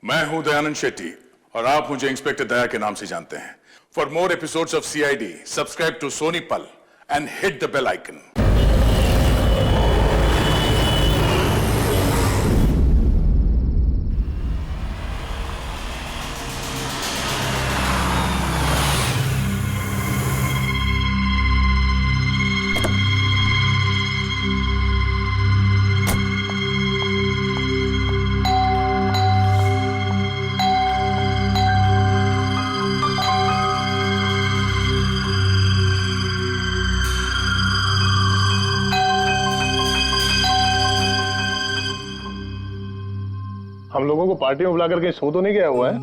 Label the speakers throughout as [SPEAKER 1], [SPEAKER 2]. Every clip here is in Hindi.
[SPEAKER 1] मैं हूं दयानंद शेट्टी और आप मुझे इंस्पेक्टर दया के नाम से जानते हैं। For more episodes of CID, subscribe to Sony Pal and hit the bell icon.
[SPEAKER 2] हम लोगों को पार्टी में बुलाकर कहीं सो तो नहीं गया हुआ है?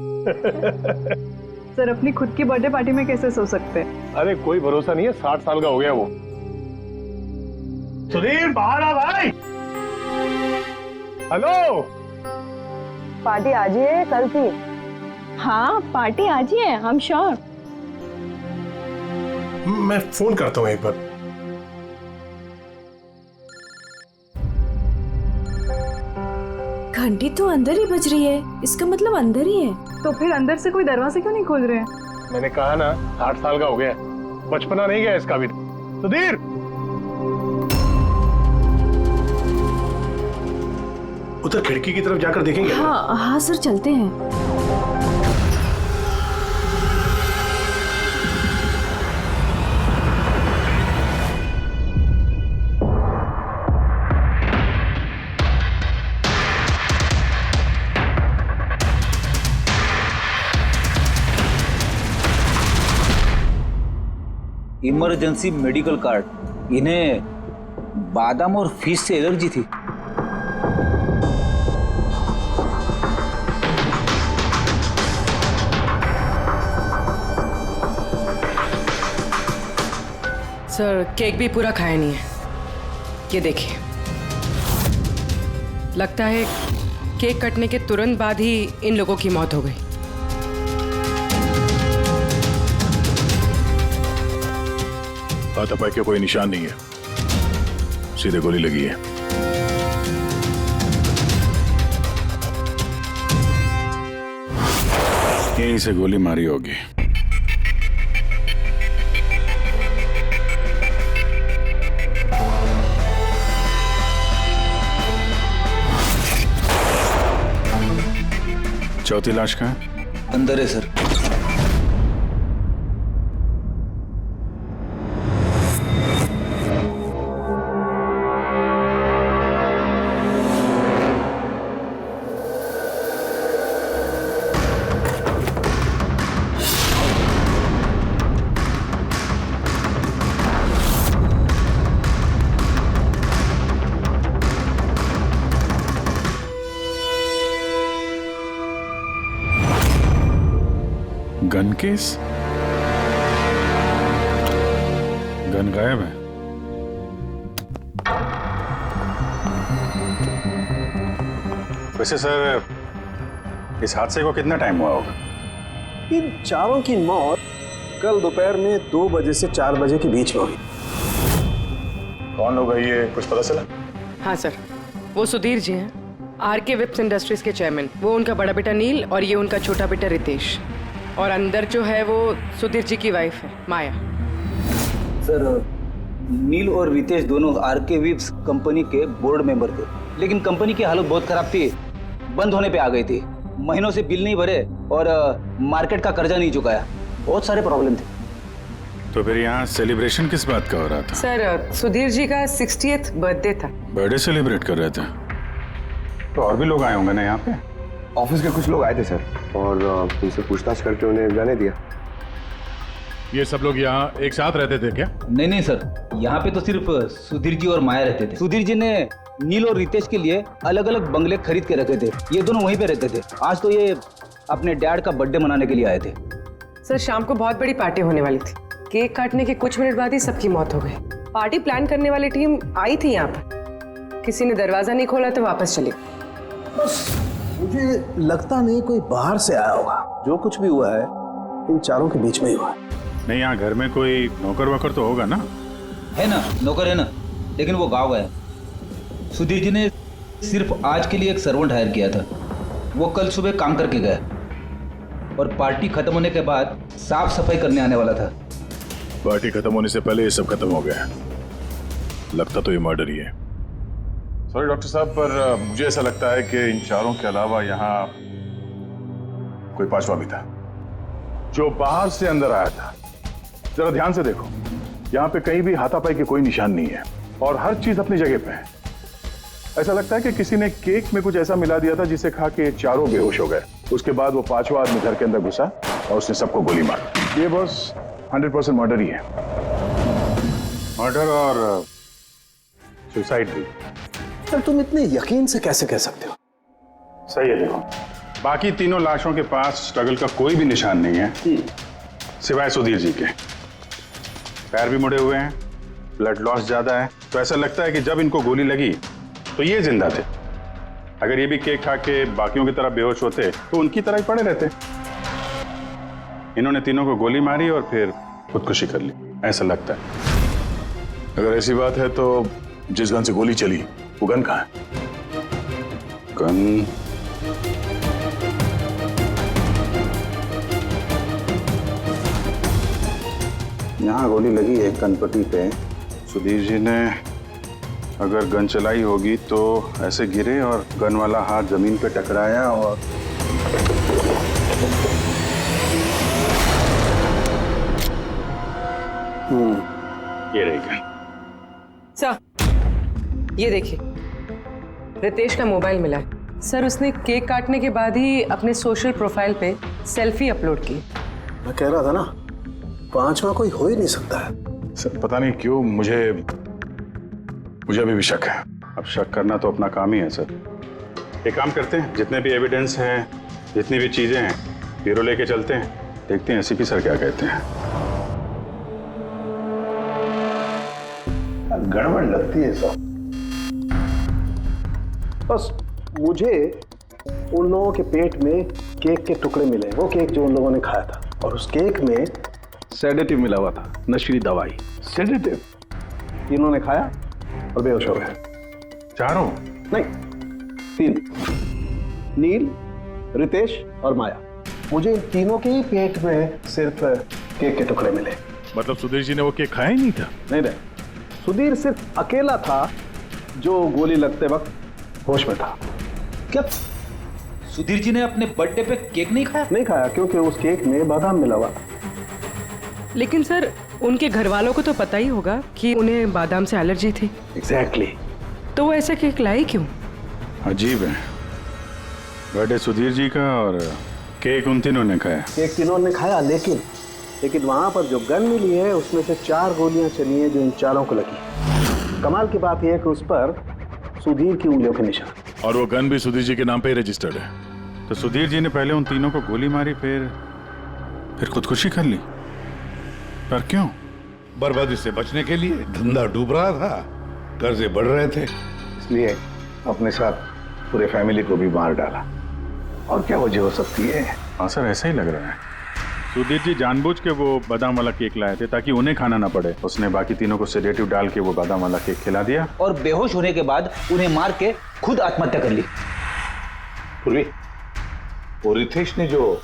[SPEAKER 3] सर अपनी खुद की बर्थडे पार्टी में कैसे सो सकते हैं?
[SPEAKER 2] अरे कोई भरोसा नहीं है, 60 साल का हो गया वो। सुधीर बाहर आ भाई। हेलो,
[SPEAKER 4] पार्टी आज ही है कल थी?
[SPEAKER 5] हाँ पार्टी आज ही है, हम श्योर।
[SPEAKER 2] मैं फोन करता हूँ एक बार।
[SPEAKER 5] घंटी तो अंदर ही बज रही है, इसका मतलब अंदर ही है।
[SPEAKER 3] तो फिर अंदर से कोई दरवाजे क्यों नहीं खोल रहे हैं?
[SPEAKER 2] मैंने कहा ना 60 साल का हो गया, बचपना नहीं गया इसका भी। सुधीर, उधर खिड़की की तरफ जाकर देखेंगे।
[SPEAKER 5] हाँ हाँ सर, चलते हैं।
[SPEAKER 6] Emergency medical card. इन्हें बादाम और फिश से एलर्जी थी।
[SPEAKER 7] सर केक भी पूरा खाया नहीं है, ये देखिए। लगता है केक कटने के तुरंत बाद ही इन लोगों की मौत हो गई।
[SPEAKER 1] हाथापाई के कोई निशान नहीं है, सीधे गोली लगी है। यहीं से गोली मारी होगी। चौथी लाश कहाँ है?
[SPEAKER 6] अंदर है सर।
[SPEAKER 1] Gun case? गन गायब है।
[SPEAKER 8] वैसे सर, इस हादसे को कितना टाइम हुआ होगा?
[SPEAKER 9] इन चारों की मौत कल दोपहर में 2 बजे से 4 बजे के बीच में हुई।
[SPEAKER 8] कौन लोग है ये, कुछ पता चला?
[SPEAKER 7] हाँ सर, वो सुधीर जी हैं, RK विप्स इंडस्ट्रीज के चेयरमैन। वो उनका बड़ा बेटा नील और ये उनका छोटा बेटा रितेश। और अंदर जो है वो सुधीर जी की वाइफ है, माया।
[SPEAKER 6] सर नील और रितेश दोनों RK विप्स कंपनी के बोर्ड मेंबर थे, लेकिन कंपनी की हालत बहुत खराब थी, बंद होने पे आ गई थी। महीनों से बिल नहीं भरे और मार्केट का कर्जा नहीं चुकाया, बहुत सारे प्रॉब्लम थे।
[SPEAKER 1] तो फिर यहाँ सेलिब्रेशन किस बात का हो रहा था?
[SPEAKER 7] सर सुधीर जी का 60th बर्थडे था।
[SPEAKER 1] बर्थडे सेलिब्रेट कर रहे थे?
[SPEAKER 8] तो और भी लोग आए होंगे ना यहाँ पे?
[SPEAKER 9] ऑफिस के कुछ लोग आए थे सर, और उनसे पूछताछ करके उन्हें जाने दिया।
[SPEAKER 1] ये सब लोग यहाँ एक साथ रहते थे क्या?
[SPEAKER 6] नहीं नहीं सर, यहाँ पे तो सिर्फ सुधीर जी और माया रहते थे। सुधीर जी ने नील और रितेश के लिए अलग अलग बंगले खरीद के रखे थे, ये दोनों वहीं पे रहते थे। आज तो ये अपने डैड का बर्थडे मनाने के लिए आए थे।
[SPEAKER 7] सर शाम को बहुत बड़ी पार्टी होने वाली थी, केक काटने के कुछ मिनट बाद ही सबकी मौत हो गई। पार्टी प्लान करने वाली टीम आई थी यहाँ पर, किसी ने दरवाजा नहीं खोला तो वापस चली।
[SPEAKER 9] मुझे लगता नहीं कोई बाहर से आया होगा। जो कुछ भी हुआ है इन चारों के बीच में ही हुआ है।
[SPEAKER 1] नहीं, यहाँ घर में कोई नौकर वोकर तो होगा ना?
[SPEAKER 6] है ना, नौकर है ना, लेकिन वो गाँव गया। सुधीर जी ने सिर्फ आज के लिए एक सर्वेंट हायर किया था। वो कल सुबह काम करके गया और पार्टी खत्म होने के बाद साफ सफाई करने आने वाला था।
[SPEAKER 1] पार्टी खत्म होने से पहले ये सब खत्म हो गया। लगता तो ये मर्डर ही है। सॉरी डॉक्टर साहब, पर मुझे ऐसा लगता है कि इन चारों के अलावा यहाँ कोई पांचवा भी था जो बाहर से अंदर आया था। जरा ध्यान से देखो, यहाँ पे कहीं भी हाथापाई के कोई निशान नहीं है और हर चीज अपनी जगह पे है। ऐसा लगता है कि किसी ने केक में कुछ ऐसा मिला दिया था जिसे खा के चारों बेहोश हो गए। उसके बाद वो पांचवा आदमी घर के अंदर घुसा और उसने सबको गोली मारी। ये बस 100% मर्डर ही है।
[SPEAKER 8] मर्डर और सुसाइड भी।
[SPEAKER 9] सर तुम इतने यकीन से कैसे कह सकते हो?
[SPEAKER 8] सही है। देखो, बाकी तीनों लाशों के पास स्ट्रगल का कोई भी निशान नहीं है सिवाय सुधीर जी के। पैर भी मुड़े हुए हैं, ब्लड लॉस ज्यादा है, तो ऐसा लगता है कि जब इनको गोली लगी तो ये जिंदा थे। अगर ये भी केक खा के बाकियों की तरह बेहोश होते तो उनकी तरह ही पड़े रहते। इन्होंने तीनों को गोली मारी और फिर खुदकुशी कर ली, ऐसा लगता है।
[SPEAKER 1] अगर ऐसी बात है तो जिस गन से गोली चली वो गन कहाँ है?
[SPEAKER 8] गन यहाँ गोली लगी है कनपट्टी पे। सुधीर जी ने अगर गन चलाई होगी तो ऐसे गिरे और गन वाला हाथ जमीन पे टकराया और ये रही गन।
[SPEAKER 7] सर, ये देखिए, रितेश का मोबाइल मिला है। सर, उसने केक काटने के बाद ही अपने सोशल प्रोफाइल पे सेल्फी अपलोड की।
[SPEAKER 9] मैं कह रहा था ना, पांचवा कोई हो ही नहीं सकता है।
[SPEAKER 1] सर पता नहीं क्यों मुझे अभी भी शक है।
[SPEAKER 8] अब शक करना तो अपना काम ही है सर। एक काम करते हैं, जितने भी एविडेंस हैं, जितनी भी चीजें हैं, ब्यूरो लेके चलते हैं, देखते हैं एसीपी सर क्या कहते हैं।
[SPEAKER 9] गड़बड़ लगती है सब। बस मुझे उन लोगों के पेट में केक के टुकड़े मिले, वो केक जो उन लोगों ने खाया था, और उस केक में सेडेटिव मिला हुआ था, नशीली दवाई। सेडेटिव इन्होंने खाया और बेहोश हो गए।
[SPEAKER 8] चारों?
[SPEAKER 9] नहीं, 3, नील, रितेश और माया। मुझे इन तीनों के ही पेट में सिर्फ केक के टुकड़े मिले।
[SPEAKER 1] मतलब सुधीर जी ने वो केक खाया ही नहीं था?
[SPEAKER 9] नहीं, सुधीर सिर्फ अकेला था जो गोली लगते वक्त होश में था।
[SPEAKER 6] क्या सुधीर जी ने अपने बर्थडे पे केक नहीं खाया?
[SPEAKER 9] नहीं खाया, क्योंकि उस केक में बादाम मिला हुआ था।
[SPEAKER 7] लेकिन सर, उनके घर वालों को तो पता ही होगा कि उन्हें बादाम से एलर्जी थी।
[SPEAKER 9] एग्जैक्टली।
[SPEAKER 7] तो वो ऐसा केक लाए क्यों?
[SPEAKER 8] अजीब है, बर्थडे सुधीर जी का और केक उन तीनों ने खाया।
[SPEAKER 9] केक तीनों ने खाया, लेकिन वहां पर जो गन मिली है उसमें से 4 गोलियां चली हैं जो इन चारों को लगी। कमाल की बात यह है कि उस पर सुधीर की उंगलियों के निशान,
[SPEAKER 1] और वो गन भी सुधीर जी के नाम पे ही रजिस्टर्ड है।
[SPEAKER 8] तो सुधीर जी ने पहले उन तीनों को गोली मारी, फिर खुदकुशी कर ली। पर क्यों?
[SPEAKER 10] बर्बादी से बचने के लिए। धंधा डूब रहा था, कर्जे बढ़ रहे थे,
[SPEAKER 9] इसलिए अपने साथ पूरे फैमिली को भी मार डाला। और क्या वजह हो सकती है?
[SPEAKER 8] हाँ सर, ऐसा ही लग रहा है। सुधीर जी जानबूझ के वो बादाम वाला केक लाए थे ताकि उन्हें खाना ना पड़े। उसने बाकी तीनों को सेडेटिव डाल के वो बादाम वाला केक खिला दिया
[SPEAKER 6] और बेहोश होने के बाद उन्हें मार के खुद आत्महत्या कर ली।
[SPEAKER 10] पूर्वी, वो रितेश ने जो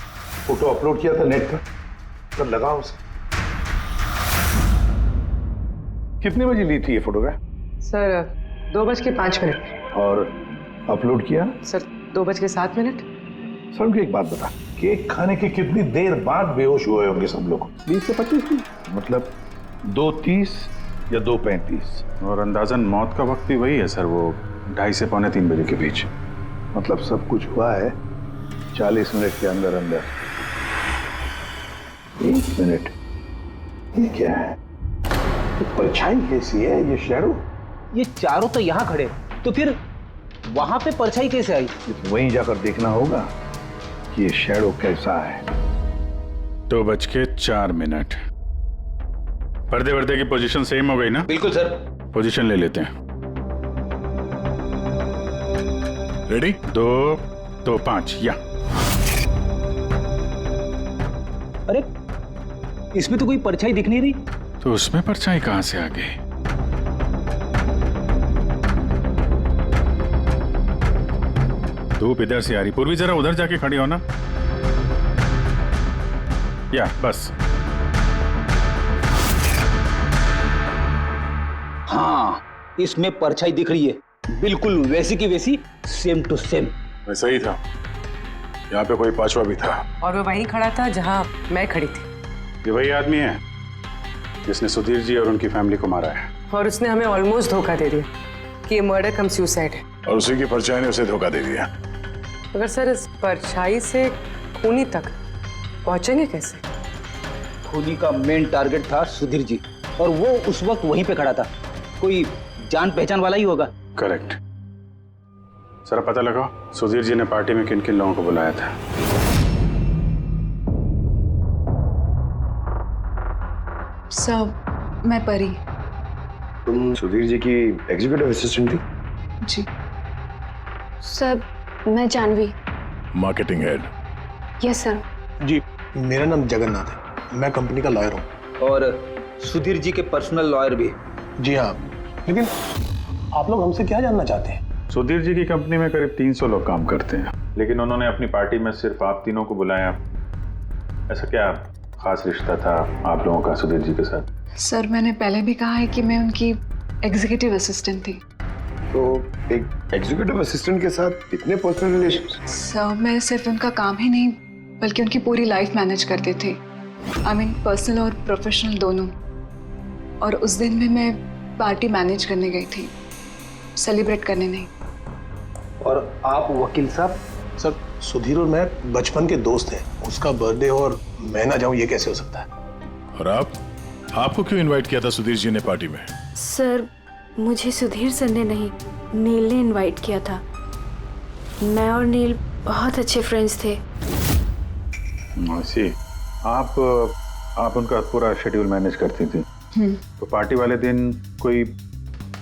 [SPEAKER 10] फोटो अपलोड किया था नेट पर, तब लगा उसे। कितने बजे ली थी ये फोटोग्राफ?
[SPEAKER 7] सर, 2:05।
[SPEAKER 10] और अपलोड किया?
[SPEAKER 7] सर, 2:07।
[SPEAKER 10] सर उनको एक बात बता, केक खाने के कितनी देर बाद बेहोश हुए होंगे सब लोग?
[SPEAKER 9] 20 से 25 मिनट,
[SPEAKER 10] मतलब 2:30 या 2:35।
[SPEAKER 8] और अंदाजन मौत का वक्त भी वही है सर, वो 2:30 से 2:45 बजे के बीच।
[SPEAKER 10] मतलब सब कुछ हुआ है 40 मिनट के अंदर अंदर। 1 मिनट, ये क्या है? ये परछाई कैसी है? ये शैडो?
[SPEAKER 6] ये चारों तो यहाँ खड़े, तो फिर वहां पे परछाई कैसे आई?
[SPEAKER 10] वहीं जाकर देखना होगा कि ये शैडो कैसा है।
[SPEAKER 8] 2:04। पर्दे वर्दे की पोजीशन सेम हो गई ना?
[SPEAKER 6] बिल्कुल सर।
[SPEAKER 8] पोजीशन ले लेते हैं।
[SPEAKER 1] रेडी?
[SPEAKER 8] 2, 2, 5 या।
[SPEAKER 6] अरे इसमें तो कोई परछाई दिख नहीं रही।
[SPEAKER 8] तो उसमें परछाई कहां से आ गई? धूप इधर से आ रही। पूर्वी जरा उधर जाके खड़ी हो ना। या बस।
[SPEAKER 6] हाँ, इसमें परछाई दिख रही है, बिल्कुल वैसी की वैसी, सेम टू सेम।
[SPEAKER 1] वैसा ही था। यहाँ पे कोई पांचवा भी था।
[SPEAKER 7] और वो वहीं खड़ा था जहां मैं खड़ी थी।
[SPEAKER 8] ये वही आदमी है जिसने सुधीर जी और उनकी फैमिली को मारा है।
[SPEAKER 7] और उसने हमें ऑलमोस्ट धोखा दे दिया कि ये मर्डर कम सुसाइड है।
[SPEAKER 1] और उसी की परछाई ने उसे धोखा दे दिया।
[SPEAKER 7] मगर सर, इस परछाई से खूनी तक पहुंचेंगे कैसे?
[SPEAKER 6] खूनी का मेन टारगेट था सुधीर जी, और वो उस वक्त वहीं पे खड़ा था। कोई जान पहचान वाला ही होगा।
[SPEAKER 8] करेक्ट। सर पता लगाओ सुधीर जी ने पार्टी में किन किन लोगों को बुलाया था।
[SPEAKER 3] सब मैं परी।
[SPEAKER 9] तुम सुधीर जी की एग्जीक्यूटिव असिस्टेंट थी?
[SPEAKER 3] जी।
[SPEAKER 5] सर मैं Janvi.
[SPEAKER 1] Marketing head.
[SPEAKER 5] Yes sir.
[SPEAKER 9] जी, मेरा नाम जगन्नाथ है, मैं कंपनी का लॉयर हूँ।
[SPEAKER 6] और सुधीर जी के पर्सनल लॉयर भी।
[SPEAKER 9] जी हाँ, लेकिन आप लोग हमसे क्या जानना चाहते हैं?
[SPEAKER 8] सुधीर जी की कंपनी में करीब 300 लोग काम करते हैं, लेकिन उन्होंने अपनी पार्टी में सिर्फ आप तीनों को बुलाया। ऐसा क्या खास रिश्ता था आप लोगों का सुधीर जी के साथ?
[SPEAKER 3] सर मैंने पहले भी कहा है कि मैं उनकी एग्जीक्यूटिव असिस्टेंट थी।
[SPEAKER 9] तो एक एग्जीक्यूटिव असिस्टेंट के साथ इतने पर्सनल रिलेशन?
[SPEAKER 3] सर मैं सिर्फ उनका काम ही नहीं बल्कि उनकी पूरी लाइफ मैनेज करते थे। आई मीन पर्सनल और प्रोफेशनल दोनों। और उस दिन में मैं पार्टी मैनेज करने गई थी, सेलिब्रेट करने नहीं।
[SPEAKER 6] और आप वकील साहब?
[SPEAKER 9] सर सुधीर और मैं बचपन के दोस्त हैं, उसका बर्थडे और मैं ना जाऊं ये कैसे हो सकता है?
[SPEAKER 1] और आपको क्यों इनवाइट किया था सुधीर जी ने पार्टी में?
[SPEAKER 5] सर मुझे सुधीर सर ने नहीं, नील ने इनवाइट किया था। मैं और नील बहुत अच्छे फ्रेंड्स थे।
[SPEAKER 8] सी आप उनका पूरा शेड्यूल मैनेज करती थी। तो पार्टी वाले दिन कोई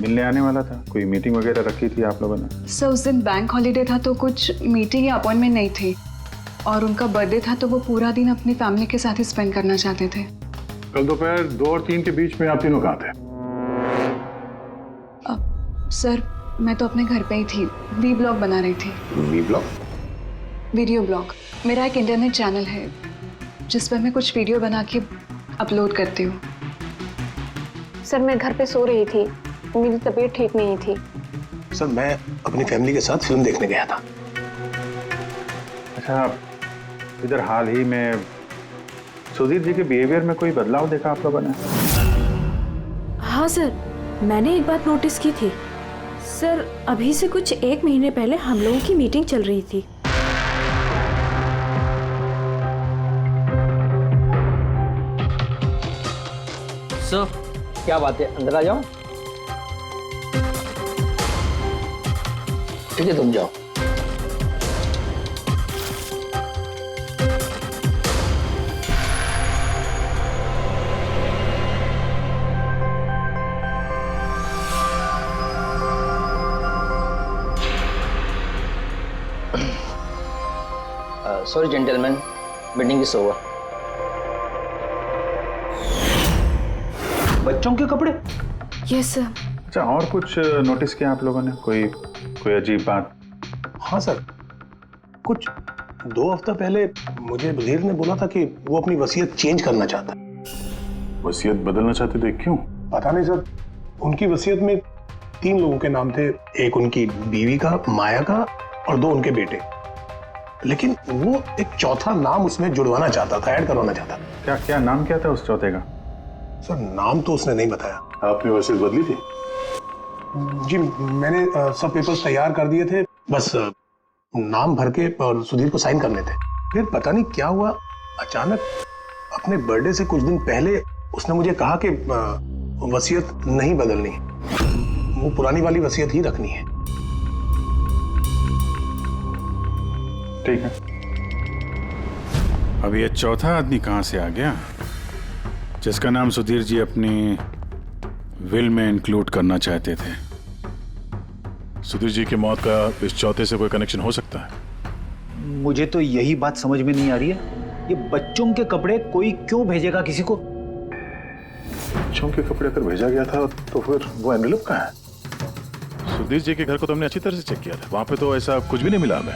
[SPEAKER 8] मिलने आने वाला था? कोई मीटिंग वगैरह रखी थी आप लोगों ने?
[SPEAKER 3] सर उस दिन बैंक हॉलीडे था तो कुछ मीटिंग या अपॉइंटमेंट नहीं थी, और उनका बर्थडे था तो वो पूरा दिन अपनी फैमिली के साथ ही स्पेंड करना चाहते थे।
[SPEAKER 2] कल दोपहर 2 और 3 के बीच में आप तीनों कहाँ थे?
[SPEAKER 3] सर मैं तो अपने घर पे ही थी, वी ब्लॉग बना रही थी।
[SPEAKER 9] V blog?
[SPEAKER 3] Video blog. मेरा एक इंटरनेट चैनल है जिस पर मैं कुछ वीडियो बना के अपलोड करती हूँ।
[SPEAKER 5] सर मैं घर पे सो रही थी, मेरी तबीयत ठीक नहीं थी।
[SPEAKER 9] सर मैं अपनी फैमिली के साथ फिल्म देखने गया था।
[SPEAKER 8] अच्छा, इधर हाल ही में सुधीर जी के बिहेवियर में कोई बदलाव देखा आप लोगों ने?
[SPEAKER 5] हाँ सर, मैंने एक बात नोटिस की थी। सर अभी से कुछ 1 महीने पहले हम लोगों की मीटिंग चल रही थी।
[SPEAKER 6] सर क्या बात है, अंदर आ जाओ। ठीक है तुम जाओ। Sorry gentleman, meeting is over. बच्चों के कपड़े?
[SPEAKER 5] Yes sir.
[SPEAKER 8] अच्छा, और कुछ नोटिस किया आप लोगों ने? कोई अजीब बात?
[SPEAKER 9] हाँ सर, कुछ 2 हफ्ता पहले मुझे सुधीर ने बोला था कि वो अपनी वसीयत चेंज करना चाहता है।
[SPEAKER 1] वसीयत बदलना चाहते थे, क्यों?
[SPEAKER 9] पता नहीं सर, उनकी वसीयत में 3 लोगों के नाम थे, एक उनकी बीवी का, माया का, और 2 उनके बेटे। लेकिन वो एक चौथा नाम उसमें जुड़वाना चाहता था, ऐड करवाना चाहता था।
[SPEAKER 8] क्या नाम क्या था उस चौथे का?
[SPEAKER 9] सर नाम तो उसने नहीं बताया।
[SPEAKER 1] आपने वसीयत बदली थी?
[SPEAKER 9] जी मैंने सब पेपर्स तैयार कर दिए थे, बस नाम भर के और सुधीर को साइन करने थे। फिर पता नहीं क्या हुआ, अचानक अपने बर्थडे से कुछ दिन पहले उसने मुझे कहा कि वसीयत नहीं बदलनी, वो पुरानी वाली वसीयत ही रखनी है।
[SPEAKER 8] ठीक है। अब ये चौथा आदमी कहां से आ गया जिसका नाम सुधीर जी अपनी विल में इंक्लूड करना चाहते थे?
[SPEAKER 1] सुधीर जी की मौत का इस चौथे से कोई कनेक्शन हो सकता है?
[SPEAKER 6] मुझे तो यही बात समझ में नहीं आ रही है, ये बच्चों के कपड़े कोई क्यों भेजेगा किसी को?
[SPEAKER 1] बच्चों के कपड़े अगर भेजा गया था तो फिर वो एनवेलप कहाँ है? सुधीर जी के घर को तो हमने अच्छी तरह से चेक किया था, वहां पे तो ऐसा कुछ भी नहीं मिला हमें।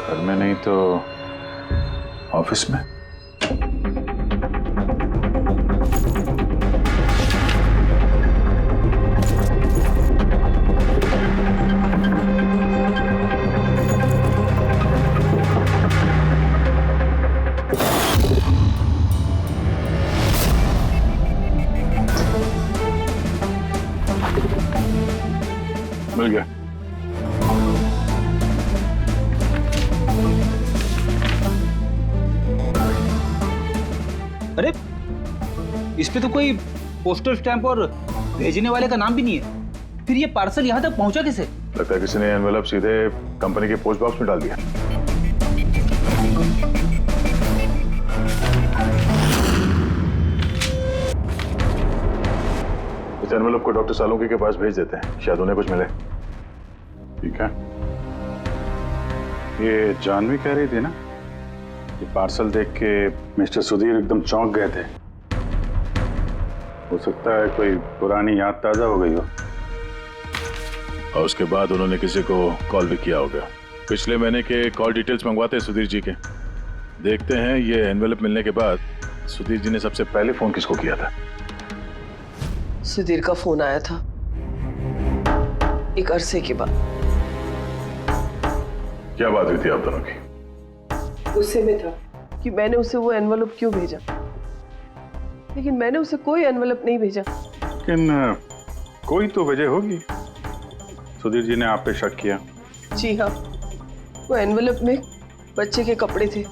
[SPEAKER 8] घर में नहीं तो ऑफिस में।
[SPEAKER 1] मिल गया।
[SPEAKER 6] अरे इस पे तो कोई पोस्टल स्टैंप और भेजने वाले का नाम भी नहीं है। फिर ये पार्सल यहाँ तक पहुँचा कैसे?
[SPEAKER 1] लगता है किसी ने एनवेलप सीधे कंपनी के पोस्ट बॉक्स में डाल दिया। इस एनवेलप को डॉक्टर सालुंकी के पास भेज देते हैं, शायद उन्हें कुछ मिले।
[SPEAKER 8] ठीक है। ये जानवी कह रही थी ना, ये पार्सल देख के मिस्टर सुधीर एकदम चौंक गए थे। हो सकता है कोई पुरानी याद ताजा हो गई हो।
[SPEAKER 1] और उसके बाद उन्होंने किसी को कॉल भी किया होगा। पिछले महीने के कॉल डिटेल्स मंगवाते हैं सुधीर जी के। देखते हैं ये एनवेलप मिलने के बाद सुधीर जी ने सबसे पहले फोन किसको किया था।
[SPEAKER 11] सुधीर का फोन आया था एक अरसे के बाद।
[SPEAKER 1] क्या बात हुई थी आप दोनों की?
[SPEAKER 11] गुस्से में था कि मैंने उसे वो एनवेलप क्यों भेजा, लेकिन मैंने उसे कोई एनवेलप नहीं भेजा।
[SPEAKER 8] लेकिन कोई तो वजह होगी। सुधीर जी ने आप पे शक किया।
[SPEAKER 11] जी हाँ, वो एनवेलप में बच्चे के कपड़े थे।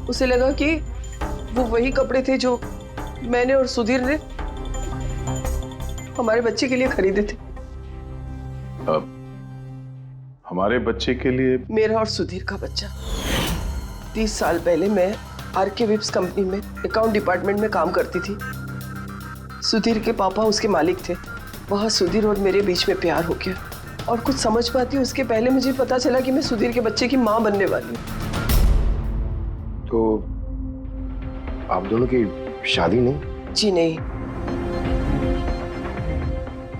[SPEAKER 11] उसे लगा कि वो वही कपड़े थे जो मैंने और सुधीर ने हमारे बच्चे के लिए खरीदे थे।
[SPEAKER 1] अब हमारे बच्चे के लिए?
[SPEAKER 11] मेरा और सुधीर का बच्चा। 30 साल पहले मैं आरके विप्स कंपनी में अकाउंट डिपार्टमेंट में काम करती थी। सुधीर के पापा उसके मालिक थे। वहाँ सुधीर और मेरे बीच में प्यार हो गया, और कुछ समझ पाती उसके पहले मुझे पता चला कि मैं सुधीर के बच्चे की माँ बनने वाली हूँ।
[SPEAKER 9] तो आप दोनों की शादी नहीं?
[SPEAKER 11] जी नहीं।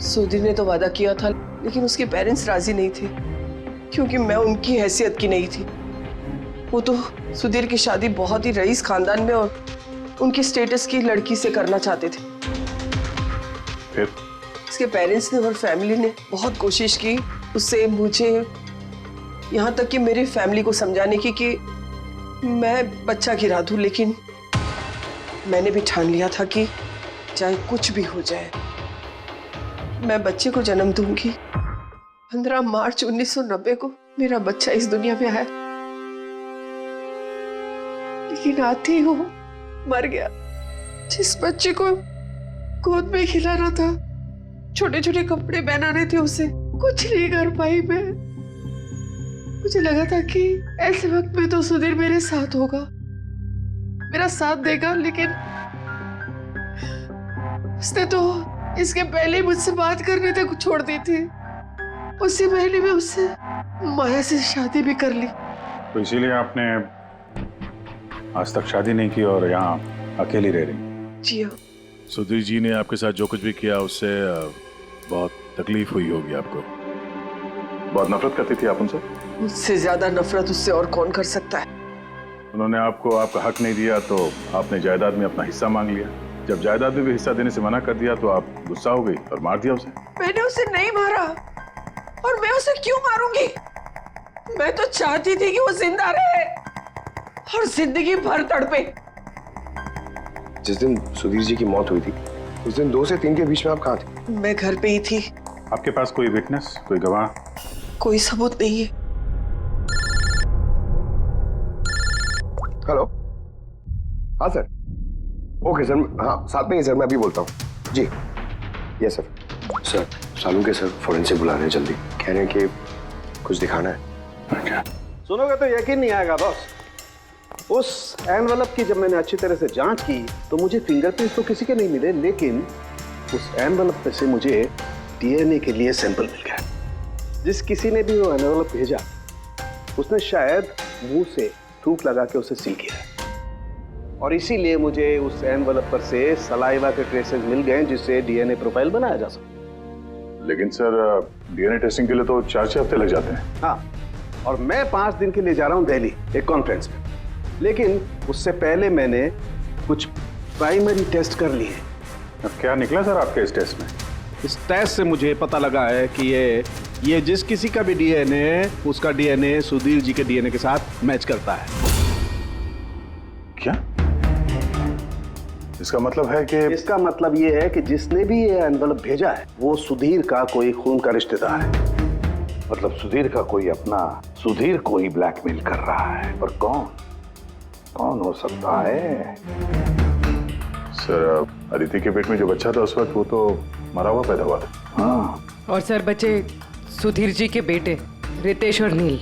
[SPEAKER 11] सुधीर ने तो वादा किया था, लेकिन उसके पेरेंट्स राजी नहीं थे, क्योंकि मैं उनकी हैसियत की नहीं थी। वो तो सुधीर की शादी बहुत ही रईस खानदान में और उनके स्टेटस की लड़की से करना चाहते थे।
[SPEAKER 1] फिर
[SPEAKER 11] उसके पेरेंट्स ने और फैमिली ने बहुत कोशिश की उससे, मुझे, यहाँ तक कि मेरी फैमिली को समझाने की कि मैं बच्चा गिरा दूं, लेकिन मैंने भी ठान लिया था कि चाहे कुछ भी हो जाए मैं बच्चे को जन्म दूंगी। 15 मार्च 1990 को मेरा बच्चा इस दुनिया में आया, लेकिन आते ही वो मर गया। जिस बच्चे को गोद में खिलाना था, छोटे छोटे कपड़े पहनाने थे, उसे कुछ नहीं कर पाई मैं। मुझे लगा था कि ऐसे वक्त में तो सुधीर मेरे साथ होगा, मेरा साथ देगा, लेकिन उसने तो इसके पहले ही मुझसे बात करने तक छोड़ दी थी। उसी महीने में उससे माया से शादी भी कर ली।
[SPEAKER 8] तो इसीलिए आपने आज तक शादी नहीं की और यहाँ अकेली रह रही?
[SPEAKER 11] जी हाँ।
[SPEAKER 1] सुधीर जी ने आपके साथ जो कुछ भी किया उससे बहुत तकलीफ हुई होगी आपको। बहुत नफरत करती थी आप उनसे?
[SPEAKER 11] मुझसे ज्यादा नफरत उससे और कौन कर सकता है।
[SPEAKER 1] उन्होंने आपको आपका हक नहीं दिया तो आपने जायदाद में अपना हिस्सा मांग लिया। जब जायदाद में भी हिस्सा देने से मना कर दिया तो आप गुस्सा हो गई और मार दिया उसे।
[SPEAKER 11] मैंने उसे नहीं मारा, और मैं उसे क्यों मारूंगी? मैं तो चाहती थी कि वो जिंदा रहे और जिंदगी भर तड़पे।
[SPEAKER 9] जिस दिन सुधीर जी की मौत हुई थी, उस दिन 2 से 3 के बीच में आप कहाँ थे?
[SPEAKER 11] मैं घर पे ही थी।
[SPEAKER 8] आपके पास कोई विटनेस, कोई गवाह?
[SPEAKER 11] कोई सबूत नहीं है।
[SPEAKER 9] हेलो, हाँ सर। ओके सर, हाँ साथ में ही सर, मैं अभी बोलता हूँ जी। Yes sir. Sir Salunke sir forensic बुला रहे हैं, जल्दी कह रहे हैं कि कुछ दिखाना है।
[SPEAKER 12] सुनोगे तो यकीन नहीं आएगा बॉस। उस एनवेलप की जब मैंने अच्छी तरह से जांच की तो मुझे फिंगरप्रिंट्स तो किसी के नहीं मिले, लेकिन उस एनवेलप पे से मुझे डीएनए के लिए सैंपल मिल गया। जिस किसी ने भी वो एनवेलप भेजा उसने शायद मुंह से थूक लगा के उसे सील किया है, और इसीलिए मुझे उस एनवेलप पर से सलाइवा के ट्रेसेस मिल गए जिससे डीएनए प्रोफाइल बनाया जा सकता।
[SPEAKER 1] लेकिन सर डीएनए टेस्टिंग के लिए तो 4-6 हफ्ते लग जाते हैं।
[SPEAKER 12] हाँ, और मैं 5 दिन के लिए जा रहा हूँ दिल्ली एक कॉन्फ्रेंस में, लेकिन उससे पहले मैंने कुछ प्राइमरी टेस्ट कर लिए।
[SPEAKER 8] अब क्या निकला सर आपके इस टेस्ट में?
[SPEAKER 12] इस टेस्ट से मुझे पता लगा है कि ये जिस किसी का भी डीएनए उसका डीएनए सुधीर जी के डीएनए के साथ मैच करता है।
[SPEAKER 1] क्या? इसका मतलब है कि
[SPEAKER 12] इसका मतलब ये है कि जिसने भी ये एनवलप भेजा है वो सुधीर का कोई खून का रिश्तेदार है।
[SPEAKER 10] मतलब सुधीर का कोई अपना सुधीर को ही ब्लैकमेल कर रहा है, पर कौन हो सकता है?
[SPEAKER 1] सर अदिति के पेट में जो बच्चा था उस वक्त वो तो मरा हुआ पैदा हुआ था।
[SPEAKER 10] हाँ,
[SPEAKER 7] और सर बचे सुधीर जी के बेटे रितेश और नील।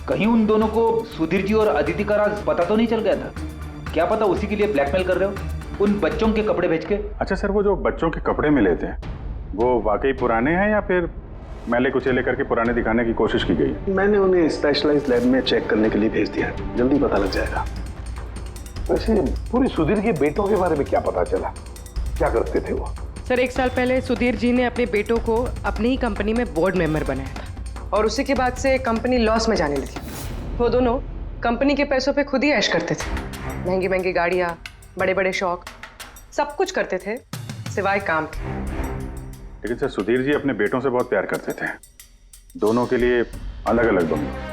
[SPEAKER 6] कहीं उन दोनों को सुधीर जी और अदिति का राज पता तो नहीं चल गया था? क्या पता उसी के लिए ब्लैकमेल कर रहे हो उन बच्चों के कपड़े भेज के।
[SPEAKER 8] अच्छा सर, वो जो बच्चों के कपड़े मिले थे वो वाकई पुराने हैं या फिर मैले कुचेले करके पुराने दिखाने की कोशिश की गई?
[SPEAKER 12] मैंने उन्हें स्पेशलाइज्ड लैब में चेक करने के लिए भेज दिया, जल्दी पता लग जाएगा।
[SPEAKER 10] वैसे पूरी सुधीर के बेटों के बारे में क्या पता चला? क्या करते थे वो?
[SPEAKER 7] सर 1 साल पहले सुधीर जी ने अपने बेटों को अपनी ही कंपनी में बोर्ड मेंबर बनाया था और उसी के बाद से कंपनी लॉस में जाने लगी। वो दोनों कंपनी के पैसों पे खुद ही ऐश करते थे, महंगी महंगी गाड़ियाँ, बड़े बड़े शौक, सब कुछ करते थे सिवाय काम के।
[SPEAKER 8] लेकिन सर सुधीर जी अपने बेटों से बहुत प्यार करते थे, दोनों के लिए अलग अलग बंगले।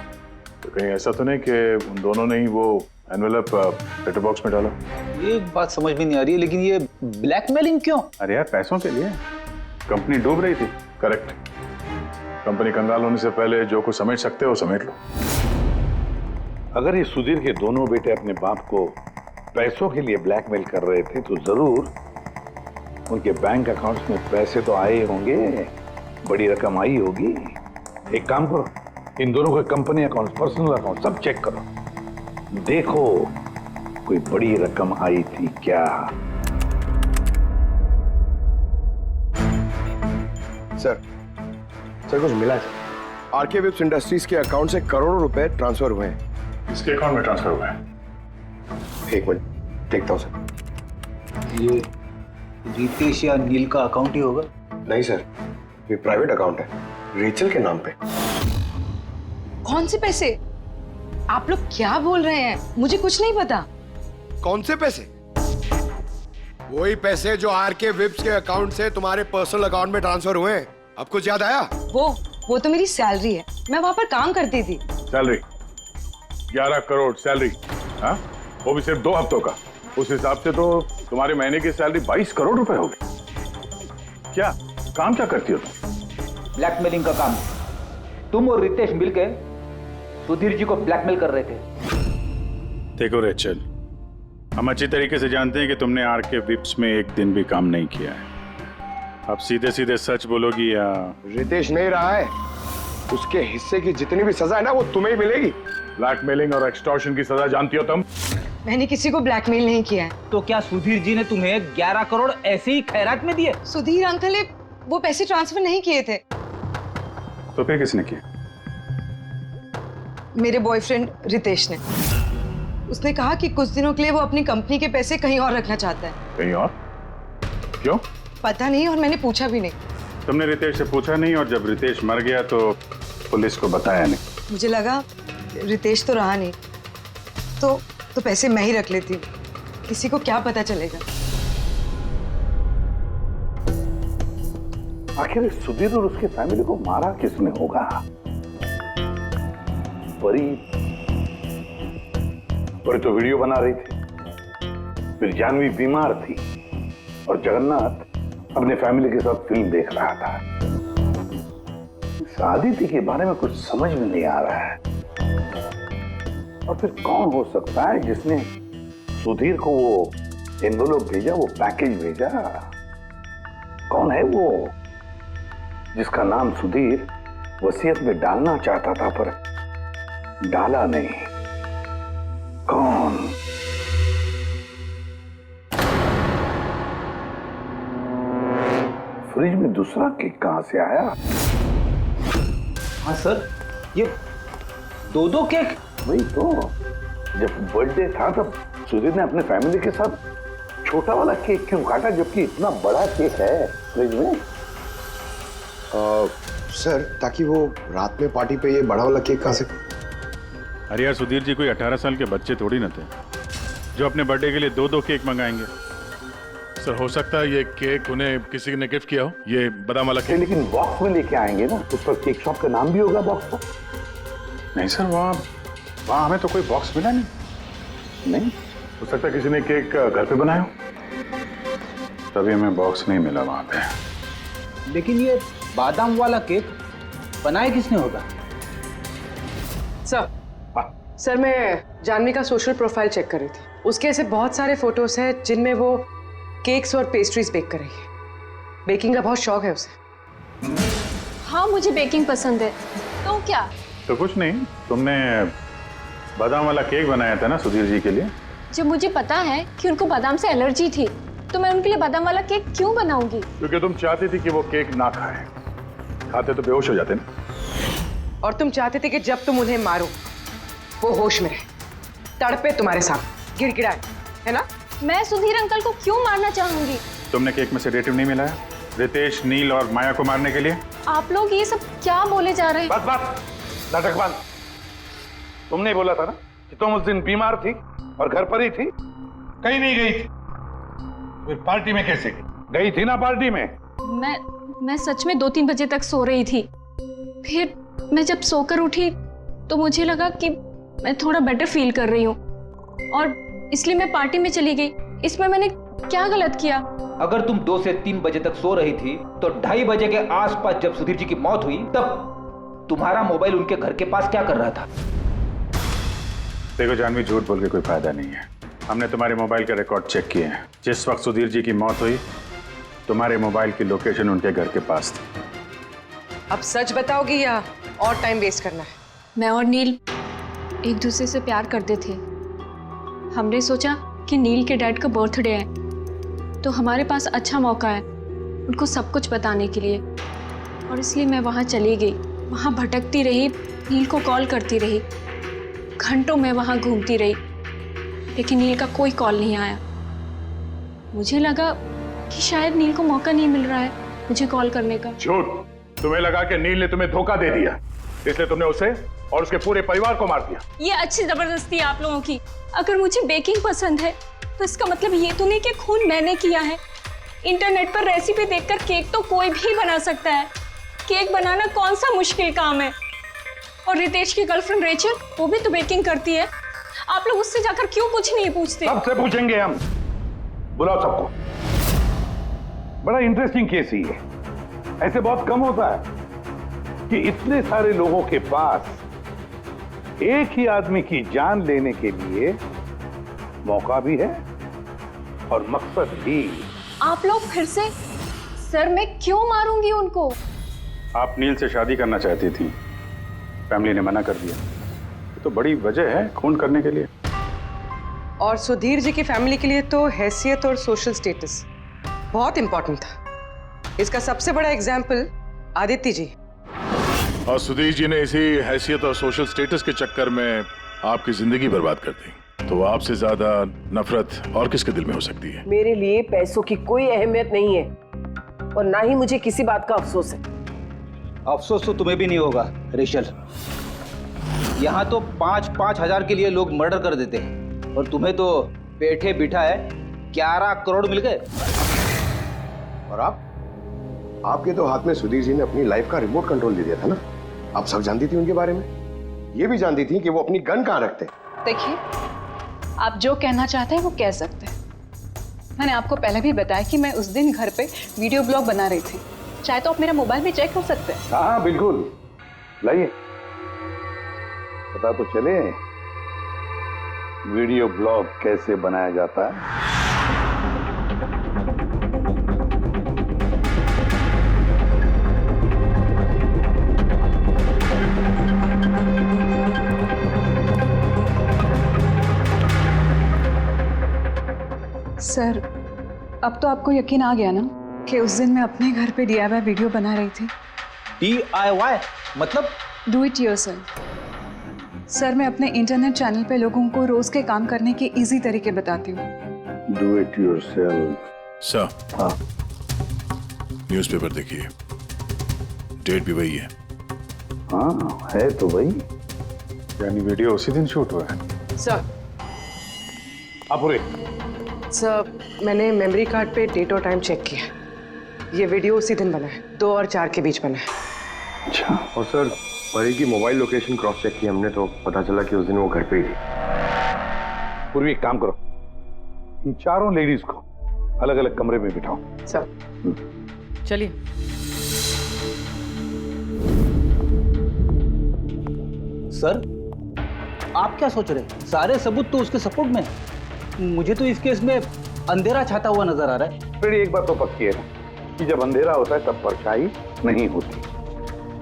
[SPEAKER 1] तो कहीं ऐसा तो नहीं कि उन दोनों ने ही वो एनवेलप लेटर बॉक्स में डाला?
[SPEAKER 6] ये बात समझ में नहीं आ रही है, लेकिन ये ब्लैकमेलिंग क्यों?
[SPEAKER 8] अरे यार पैसों के लिए, कंपनी डूब रही थी।
[SPEAKER 1] करेक्ट। कंपनी कंगाल होने से पहले जो कुछ समेट सकते हो समेट लो।
[SPEAKER 10] अगर ये सुधीर के दोनों बेटे अपने बाप को पैसों के लिए ब्लैकमेल कर रहे थे तो जरूर उनके बैंक अकाउंट्स में पैसे तो आए होंगे, बड़ी रकम आई होगी। एक काम करो, इन दोनों के कंपनी अकाउंट, पर्सनल अकाउंट सब चेक करो, देखो कोई बड़ी रकम आई थी क्या।
[SPEAKER 9] सर कुछ मिला है? आरके वेब्स इंडस्ट्रीज के अकाउंट से करोड़ों रुपए ट्रांसफर हुए हैं।
[SPEAKER 1] किसके अकाउंट में ट्रांसफर हुआ है?
[SPEAKER 9] एक मिनट देखता हूँ सर।
[SPEAKER 6] ये रितेश या नील का अकाउंट ही होगा?
[SPEAKER 9] नहीं सर, ये प्राइवेट अकाउंट है, रेचल के नाम पे।
[SPEAKER 4] कौन से पैसे? आप लोग क्या बोल रहे हैं? मुझे कुछ नहीं पता।
[SPEAKER 13] कौन से पैसे? वही पैसे जो आरके विप्स के अकाउंट से तुम्हारे पर्सनल अकाउंट में ट्रांसफर हुए हैं। अब कुछ याद आया?
[SPEAKER 4] वो तो मेरी सैलरी है, मैं वहां पर काम करती थी।
[SPEAKER 1] Salary 11 crore salary? हाँ, वो भी सिर्फ 2 हफ्तों का। उस हिसाब से तो तुम्हारे महीने की सैलरी 22 करोड़ रुपए हो गई। क्या काम क्या करती हो तुम?
[SPEAKER 6] ब्लैकमेलिंग का काम। तुम और रितेश मिलकर सुधीर जी को ब्लैकमेल कर रहे थे।
[SPEAKER 8] देखो रेचल, हम अच्छी तरीके से जानते हैं कि तुमने आरके विप्स में एक दिन भी काम नहीं किया है। अब सीधे सीधे सच बोलोगी या?
[SPEAKER 13] रितेश नहीं रहा है, उसके हिस्से की जितनी भी सजा है ना वो तुम्हें ही मिलेगी।
[SPEAKER 1] ब्लैकमेलिंग और एक्सटॉर्शन की सजा जानती हो तुम?
[SPEAKER 4] मैंने किसी को ब्लैकमेल नहीं किया है।
[SPEAKER 6] तो क्या सुधीर जी ने तुम्हें 11 करोड़ ऐसे ही खैरात में दिए?
[SPEAKER 4] सुधीर अंकल ने वो पैसे ट्रांसफर नहीं किए थे।
[SPEAKER 8] तो फिर किसने किया?
[SPEAKER 4] मेरे बॉयफ्रेंड रितेश ने। उसने कहा कि कुछ दिनों के लिए वो अपनी कंपनी के पैसे कहीं और रखना चाहता है।
[SPEAKER 1] कहीं और? क्यों?
[SPEAKER 4] पता नहीं, और मैंने पूछा भी नहीं।
[SPEAKER 8] तुमने रितेश से पूछा नहीं, और जब रितेश मर गया तो पुलिस को बताया नहीं?
[SPEAKER 4] मुझे लगा रितेश तो रहा नहीं, तो पैसे मैं ही रख लेती हूँ, किसी को क्या पता चलेगा।
[SPEAKER 10] आखिर सुधीर और उसके फैमिली को मारा किसने होगा? परी तो वीडियो बना रही थी, फिर जानवी बीमार थी और जगन्नाथ अपने फैमिली के साथ फिल्म देख रहा था। आदिति के बारे में कुछ समझ में नहीं आ रहा है। और फिर कौन हो सकता है जिसने सुधीर को वो एनवेलप भेजा, वो पैकेज भेजा? कौन है वो जिसका नाम सुधीर वसीयत में डालना चाहता था पर डाला नहीं? कौन? फ्रिज में दूसरा केक कहां से आया?
[SPEAKER 6] हाँ सर, ये 2 केक।
[SPEAKER 10] वही तो, जब बर्थडे था तब सुधीर ने अपने फैमिली के साथ छोटा वाला केक क्यों काटा, जबकि इतना बड़ा केक है फ्रिज में?
[SPEAKER 13] सर, ताकि वो रात में पार्टी पे ये बड़ा वाला केक खा सके।
[SPEAKER 8] अरे यार सुधीर जी कोई 18 साल के बच्चे थोड़ी ना थे जो अपने बर्थडे के लिए 2-2 केक मंगाएंगे।
[SPEAKER 1] सर हो सकता है ये केक उन्हें किसी ने गिफ्ट किया हो, ये बादाम वाला केक।
[SPEAKER 10] लेकिन बॉक्स में लेके आएंगे ना, उस पर केक शॉप का नाम भी होगा बॉक्स पर।
[SPEAKER 8] नहीं सर, वहाँ हमें तो कोई बॉक्स मिला नहीं।
[SPEAKER 1] हो सकता है किसी ने केक घर पे बनाया हो,
[SPEAKER 8] तभी हमें बॉक्स नहीं मिला वहाँ पे।
[SPEAKER 6] लेकिन ये बादाम वाला केक बनाया किसने होगा?
[SPEAKER 7] सर मैं जानवी का सोशल प्रोफाइल चेक कर रही थी। उसके ऐसे बहुत सारे फोटोज हैं जिनमें वो केक्स और पेस्ट्रीज बेक कर रही है। बेकिंग का बहुत शौक है उसे।
[SPEAKER 5] हाँ मुझे बेकिंग पसंद है। तो क्या?
[SPEAKER 8] तो कुछ नहीं, तुमने बादाम वाला केक बनाया था ना सुधीर जी के लिए।
[SPEAKER 5] जब मुझे पता है कि उनको बादाम से एलर्जी थी तो मैं उनके लिए बादाम वाला केक क्यों बनाऊंगी?
[SPEAKER 1] क्योंकि तुम चाहती थी कि वो केक ना खाए, खाते तो बेहोश हो जाते ना।
[SPEAKER 7] और तुम चाहते थे कि जब तुम उन्हें मारो वो होश में रहे, तड़पे तुम्हारे साथ, गिड़गिड़ाए, है ना?
[SPEAKER 5] मैं सुधीर अंकल को क्यों मारना चाहूंगी?
[SPEAKER 8] तुमने केक में सेडेटिव नहीं मिलाया रितेश, नील और माया को मारने के लिए?
[SPEAKER 5] आप लोग ये सब क्या बोले जा रहे हैं?
[SPEAKER 10] बस नाटक बंद। तुमने बोला था ना कि तुम उस दिन बीमार थी और घर पर ही थी, कहीं नहीं गई थी। फिर पार्टी में कैसे गई थी ना? पार्टी में
[SPEAKER 5] मैं सच में 2-3 बजे तक सो रही थी। फिर मैं जब सोकर उठी तो मुझे लगा कि मैं थोड़ा बेटर फील कर रही हूँ और इसलिए मैं पार्टी में चली गई। इसमें मैंने क्या गलत किया?
[SPEAKER 6] अगर तुम 2 से 3 बजे तक सो रही थी तो 2:30 बजे के आसपास जब सुधीर जी की मौत हुई तब तुम्हारा मोबाइल उनके घर के पास क्या कर रहा था?
[SPEAKER 8] देखो जानवी, झूठ बोल के कोई फायदा नहीं है। हमने तुम्हारे मोबाइल के रिकॉर्ड चेक किए हैं। जिस वक्त सुधीर जी की मौत हुई तुम्हारे मोबाइल की लोकेशन उनके घर के पास थी।
[SPEAKER 7] अब सच बताओगी या और टाइम वेस्ट करना है?
[SPEAKER 5] मैं और नील एक दूसरे से प्यार करते थे। हमने सोचा कि नील के डैड का बर्थडे है तो हमारे पास अच्छा मौका है उनको सब कुछ बताने के लिए, और इसलिए मैं वहाँ चली गई। वहाँ भटकती रही, नील को कॉल करती रही, घंटों में वहाँ घूमती रही, लेकिन नील का कोई कॉल नहीं आया। मुझे लगा कि शायद नील को मौका नहीं मिल रहा है मुझे कॉल करने का।
[SPEAKER 1] झूठ। तुम्हें लगा कि नील ने तुम्हें धोखा दे दिया, इसलिए तुमने उसे और उसके पूरे परिवार को मार दिया।
[SPEAKER 5] ये अच्छी जबरदस्ती है आप लोगों की। अगर मुझे बेकिंग पसंद है तो इसका मतलब ये तो नहीं कि खून मैंने किया है। इंटरनेट पर रेसिपी देखकर केक तो कोई भी बना सकता है। केक बनाना कौन सा मुश्किल काम है? और रितेश की गर्लफ्रेंड रेचल, वो भी तो बेकिंग करती है। आप लोग उससे जाकर क्यों कुछ नहीं पूछते?
[SPEAKER 10] सबसे पूछेंगे हम। बुलाओ सबको। बड़ा इंटरेस्टिंग केस ही है। ऐसे बहुत कम होता है कि इतने सारे लोगों के पास एक ही आदमी की जान लेने के लिए मौका भी है और मकसद भी।
[SPEAKER 5] आप लोग फिर से? सर मैं क्यों मारूंगी उनको?
[SPEAKER 8] आप नील से शादी करना चाहती थी, फैमिली ने मना कर दिया। तो बड़ी वजह है खून करने के लिए।
[SPEAKER 7] और सुधीर जी की फैमिली के लिए तो हैसियत और सोशल स्टेटस बहुत इंपॉर्टेंट था। इसका सबसे बड़ा एग्जाम्पल आदित्य जी।
[SPEAKER 1] और सुधीर जी ने इसी हैसियत और सोशल स्टेटस के चक्कर में आपकी जिंदगी बर्बाद कर दी। तो आपसे ज्यादा नफरत और किसके दिल में हो सकती है?
[SPEAKER 11] मेरे लिए पैसों की कोई अहमियत नहीं है और ना ही मुझे किसी बात का अफसोस है।
[SPEAKER 6] अफसोस तो तुम्हें भी नहीं होगा रेचल। यहाँ तो 5-5 हजार के लिए लोग मर्डर कर देते हैं और तुम्हें तो बैठे बिठाए 11 करोड़ मिल गए।
[SPEAKER 13] और आपके तो हाथ में सुधीर जी ने अपनी लाइफ का रिमोट कंट्रोल दे दिया था ना। आप सब जानती थी उनके बारे में, ये भी जानती थी कि वो अपनी गन कहाँ रखते।
[SPEAKER 3] देखिए, आप जो कहना चाहते हैं वो कह सकते हैं। मैंने आपको पहले भी बताया कि मैं उस दिन घर पे वीडियो ब्लॉग बना रही थी। चाहे तो आप मेरा मोबाइल भी चेक कर सकते हैं।
[SPEAKER 10] हाँ बिल्कुल, लाइए पता तो चले वीडियो ब्लॉग कैसे बनाया जाता है।
[SPEAKER 3] सर, अब तो आपको यकीन आ गया ना कि उस दिन मैं अपने घर पे DIY वीडियो बना रही थी।
[SPEAKER 6] DIY मतलब?
[SPEAKER 3] Do it yourself. सर, मैं अपने इंटरनेट चैनल पे लोगों को रोज के काम करने के इजी तरीके बताती हूँ।
[SPEAKER 10] Do it yourself.
[SPEAKER 1] Sir, newspaper देखिए। डेट भी वही है।
[SPEAKER 10] हाँ है तो वही।
[SPEAKER 8] यानी वीडियो उसी दिन शूट हुआ है।
[SPEAKER 7] सर
[SPEAKER 8] अपुरे,
[SPEAKER 7] सर मैंने मेमोरी कार्ड पे डेट और टाइम चेक किया। ये वीडियो उसी दिन बना है, 2 और 4 के बीच बना है।
[SPEAKER 10] अच्छा।
[SPEAKER 13] और सर परी की मोबाइल लोकेशन क्रॉस चेक की हमने तो पता चला कि उस दिन वो घर पे ही थी।
[SPEAKER 10] पूर्वी एक काम करो, इन चारों लेडीज को अलग अलग कमरे में बिठाओ।
[SPEAKER 7] सर चलिए।
[SPEAKER 6] सर आप क्या सोच रहे हैं? सारे सबूत तो उसके सपोर्ट में है। मुझे तो इस केस में अंधेरा छाता हुआ नजर आ रहा है।
[SPEAKER 10] फिर एक बात तो पक्की है ना कि जब अंधेरा होता है तब परछाई नहीं होती,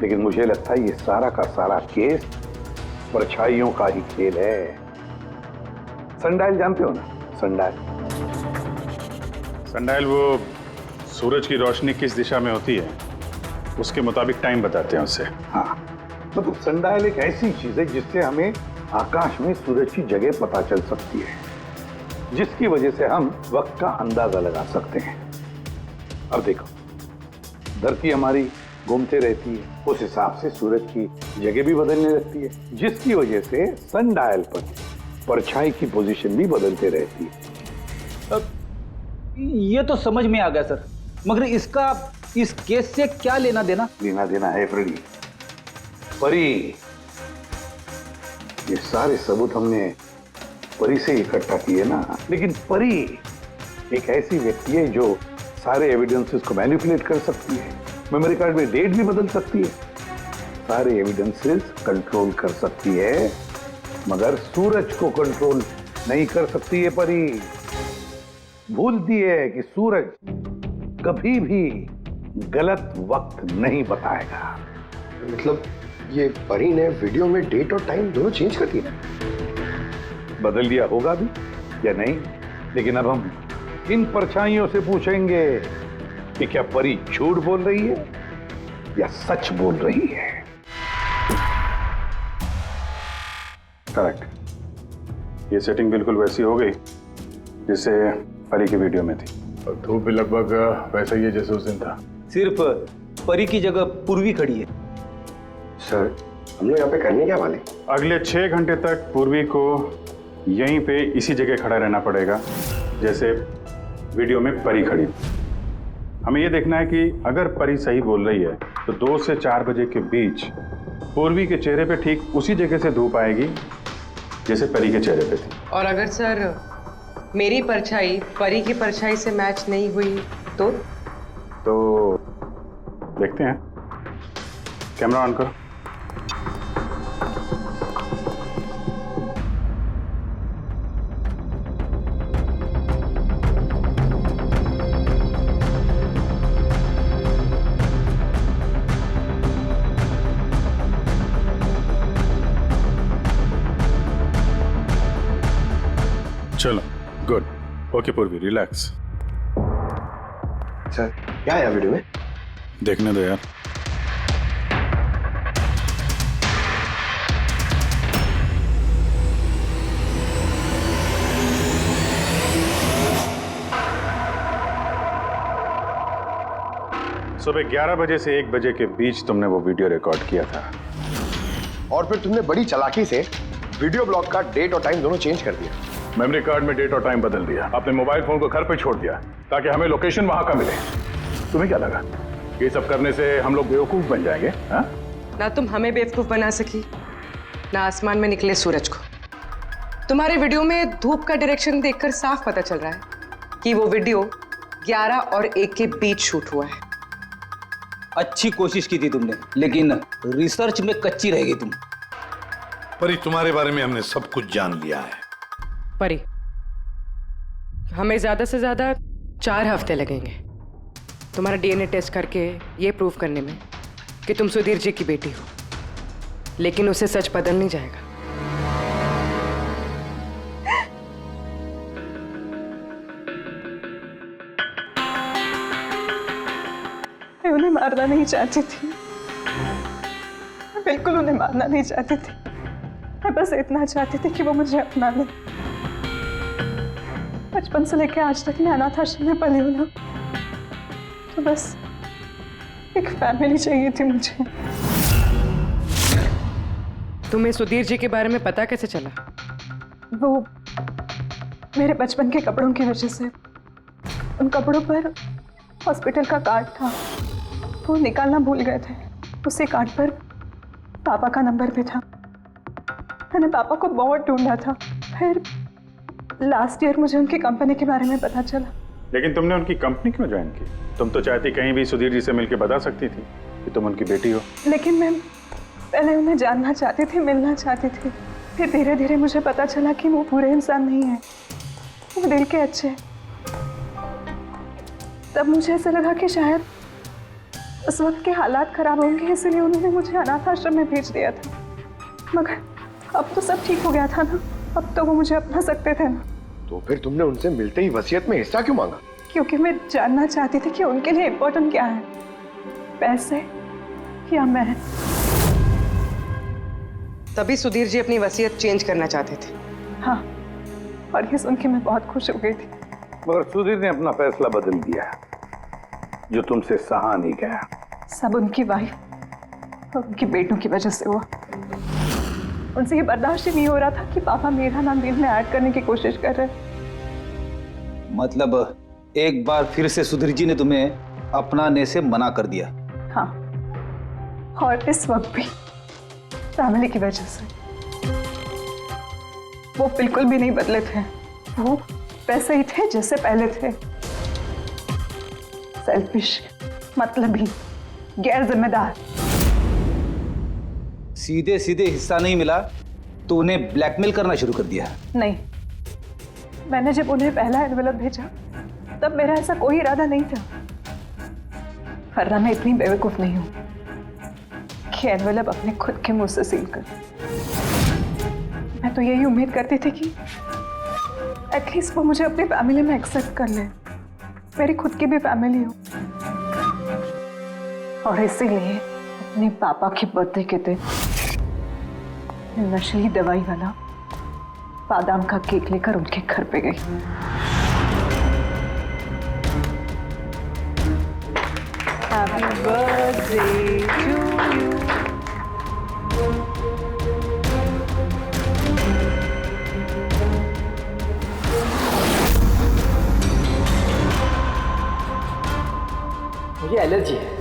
[SPEAKER 10] लेकिन मुझे लगता है ये सारा का सारा केस परछाइयों का ही खेल है। सनडायल जानते हो ना? सनडायल,
[SPEAKER 8] सनडायल वो सूरज की रोशनी किस दिशा में होती है उसके मुताबिक टाइम बताते हैं उससे।
[SPEAKER 10] हाँ, मतलब सनडायल एक ऐसी चीज है जिससे हमें आकाश में सूरज की जगह पता चल सकती है, जिसकी वजह से हम वक्त का अंदाजा लगा सकते हैं। अब देखो, धरती हमारी घूमते रहती है, उस हिसाब से सूरज की जगह भी बदलने लगती है, जिसकी वजह से सनडायल पर परछाई की पोजीशन भी बदलते रहती है।
[SPEAKER 6] अब ये तो समझ में आ गया सर, मगर इसका इस केस से क्या लेना देना?
[SPEAKER 10] लेना देना है फ्रेडी। परी, ये सारे सबूत हमने परी से इकट्ठा किए ना, लेकिन परी एक ऐसी व्यक्ति है जो सारे एविडेंसेस को मैनिपुलेट कर सकती है, मेमोरी कार्ड में डेट भी बदल सकती है, सारे एविडेंसेस कंट्रोल कर सकती है, मगर सूरज को कंट्रोल नहीं कर सकती है। परी भूलती है कि सूरज कभी भी गलत वक्त नहीं बताएगा।
[SPEAKER 13] मतलब ये परी ने वीडियो में डेट और टाइम दोनों चेंज कर दिया?
[SPEAKER 10] बदल दिया होगा भी या नहीं, लेकिन अब हम इन परछाइयों से पूछेंगे कि क्या परी झूठ बोल रही है या सच बोल रही है।
[SPEAKER 8] करेक्ट, ये सेटिंग बिल्कुल वैसी हो गई जैसे परी की वीडियो में थी।
[SPEAKER 1] और धूप भी लगभग वैसा ही है जैसे उस दिन था।
[SPEAKER 6] सिर्फ परी की जगह पूर्वी खड़ी है।
[SPEAKER 13] सर हम लोग यहाँ पे करने क्या वाले?
[SPEAKER 8] अगले 6 घंटे तक पूर्वी को यहीं पे इसी जगह खड़ा रहना पड़ेगा जैसे वीडियो में परी खड़ी। हमें ये देखना है कि अगर परी सही बोल रही है तो 2 से 4 बजे के बीच पूर्वी के चेहरे पे ठीक उसी जगह से धूप आएगी जैसे परी के चेहरे पे थी।
[SPEAKER 7] और अगर सर मेरी परछाई परी की परछाई से मैच नहीं हुई तो
[SPEAKER 8] देखते हैं। कैमरा ऑन करो।
[SPEAKER 1] चलो, गुड। ओके पूर्वी, रिलैक्स।
[SPEAKER 13] सर क्या है वीडियो में?
[SPEAKER 1] देखने दो यार।
[SPEAKER 8] सुबह 11 बजे से 1 बजे के बीच तुमने वो वीडियो रिकॉर्ड किया था
[SPEAKER 13] और फिर तुमने बड़ी चालाकी से वीडियो ब्लॉग का डेट और टाइम दोनों चेंज कर दिया।
[SPEAKER 1] मेमोरी कार्ड में डेट और टाइम बदल दिया। आपने मोबाइल फोन को घर पे छोड़ दिया ताकि हमें लोकेशन वहां का मिले। तुम्हें क्या लगा ये सब करने से हम लोग बेवकूफ बन जाएंगे? हाँ?
[SPEAKER 7] ना तुम हमें बेवकूफ बना सकी, ना आसमान में निकले सूरज को। तुम्हारे वीडियो में धूप का डायरेक्शन देखकर साफ पता चल रहा है कि वो वीडियो 11 और 1 के बीच शूट हुआ है।
[SPEAKER 6] अच्छी कोशिश की थी तुमने, लेकिन रिसर्च में कच्ची रह गई तुम।
[SPEAKER 10] परी, तुम्हारे बारे में हमने सब कुछ जान लिया है।
[SPEAKER 7] परी, हमें ज्यादा से ज्यादा 4 हफ्ते लगेंगे तुम्हारा डीएनए टेस्ट करके ये प्रूव करने में कि तुम सुधीर जी की बेटी हो, लेकिन उसे सच बदल नहीं जाएगा।
[SPEAKER 3] मैं उन्हें मारना नहीं चाहती थी, मैं बिल्कुल उन्हें मारना नहीं चाहती थी। मैं बस इतना चाहती थी कि वो मुझे अपना ले। बचपन से लेकर आज तक मैं अनाथ आश्रम में पली हूं ना, तो बस एक फैमिली चाहिए थी मुझे।
[SPEAKER 7] तुम्हें सुधीर जी के बारे में पता कैसे चला?
[SPEAKER 3] वो मेरे बचपन के कपड़ों की वजह से, उन कपड़ों पर हॉस्पिटल का कार्ड था, वो निकालना भूल गए थे। उसी कार्ड पर पापा का नंबर भी था। मैंने पापा को बहुत ढूंढा था। फिर लास्ट ईयर मुझे उनकी कंपनी के बारे में पता चला।
[SPEAKER 8] लेकिन तुमने उनकी कंपनी क्यों ज्वाइन की? तुम तो चाहती कहीं भी सुधीर जी से मिलकर बता सकती थी कि तुम उनकी बेटी हो।
[SPEAKER 3] लेकिन मैं पहले उन्हें जानना चाहती थी, मिलना चाहती थी। फिर धीरे धीरे मुझे पता चला कि वो पूरे इंसान नहीं है, वो दिल के अच्छे हैं। तब मुझे ऐसा लगा कि शायद उस वक्त के हालात खराब होंगे, इसलिए उन्होंने मुझे अनाथ आश्रम में भेज दिया था। मगर अब तो सब ठीक हो गया था ना, अब तो वो मुझे अपना सकते थे ना।
[SPEAKER 13] तो फिर तुमने उनसे मिलते ही वसीयत में हिस्सा क्यों मांगा?
[SPEAKER 3] क्योंकि मैं जानना चाहती थी कि उनके लिए इम्पोर्टेंट क्या है, पैसे या मैं।
[SPEAKER 7] तभी सुधीर जी अपनी वसीयत चेंज करना चाहते थे।
[SPEAKER 3] हाँ, और ये सुन के मैं बहुत खुश हो गई थी।
[SPEAKER 10] मगर सुधीर ने अपना फैसला बदल दिया, जो तुमसे सहा नहीं गया।
[SPEAKER 3] सब उनकी वाइफ और उनकी बेटों की वजह से हुआ। उनसे ये बर्दाश्त ही नहीं हो रहा था कि पापा मेरा नाम डील में ऐड करने की कोशिश कर रहे।
[SPEAKER 6] मतलब एक बार फिर से सुधीर जी ने तुम्हें अपनाने से मना कर दिया?
[SPEAKER 3] हाँ, और इस वक्त भी फैमिली की वजह से। वो बिल्कुल भी नहीं बदले थे, वो वैसे ही थे जैसे पहले थे। सेल्फिश, मतलबी, गैर जिम्मेदार।
[SPEAKER 6] सीधे सीधे हिस्सा नहीं मिला तो उन्हें ब्लैकमेल करना शुरू कर दिया?
[SPEAKER 3] नहीं, मैंने जब उन्हें पहला एनवेलप भेजा तब मेरा ऐसा कोई इरादा नहीं था। वरना मैं इतनी बेवकूफ नहीं हूं कि एनवेलप अपने खुद के मुंह से सील कर। मैं तो यही उम्मीद करती थी कि एटलीस्ट वो मुझे अपनी फैमिली में एक्सेप्ट कर ले, मेरी खुद की भी फैमिली हो। और इसीलिए अपने पापा के बर्थडे के दिन नशीली दवाई वाला बादाम का केक लेकर उनके घर पे गई। Happy birthday to you.
[SPEAKER 14] मुझे एलर्जी है।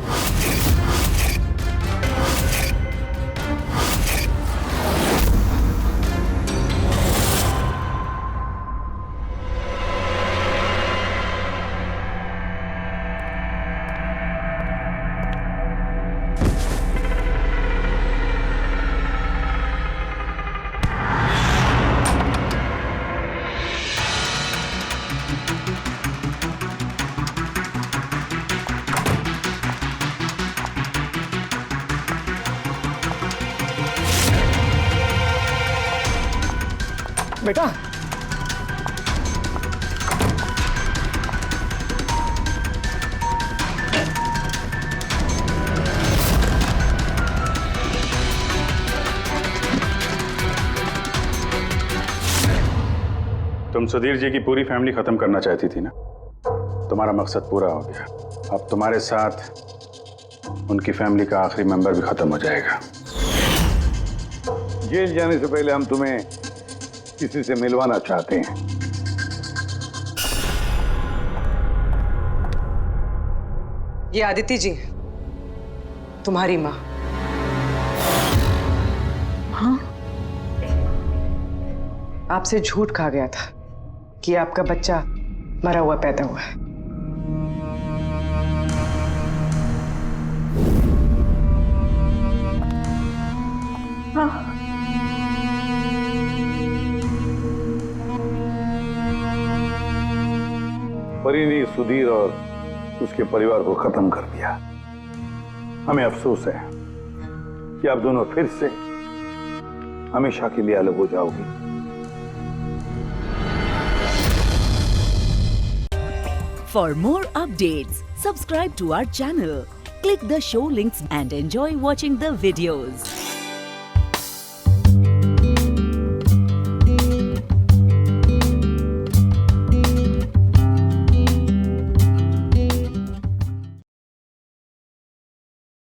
[SPEAKER 14] बेटा,
[SPEAKER 8] तुम सुधीर जी की पूरी फैमिली खत्म करना चाहती थी ना? तुम्हारा मकसद पूरा हो गया। अब तुम्हारे साथ उनकी फैमिली का आखिरी मेंबर भी खत्म हो जाएगा।
[SPEAKER 10] जेल जाने से पहले हम तुम्हें किसी से मिलवाना चाहते हैं।
[SPEAKER 7] ये आदिति जी, तुम्हारी माँ।
[SPEAKER 3] हाँ?
[SPEAKER 7] आपसे झूठ कहा गया था कि आपका बच्चा मरा हुआ पैदा हुआ है।
[SPEAKER 3] हाँ।
[SPEAKER 10] परी ने सुधीर और उसके परिवार को खत्म कर दिया। हमें अफसोस है कि आप दोनों फिर से हमेशा के लिए अलग हो जाओगी।
[SPEAKER 15] For more updates, subscribe to our channel, click the show links and enjoy watching the videos.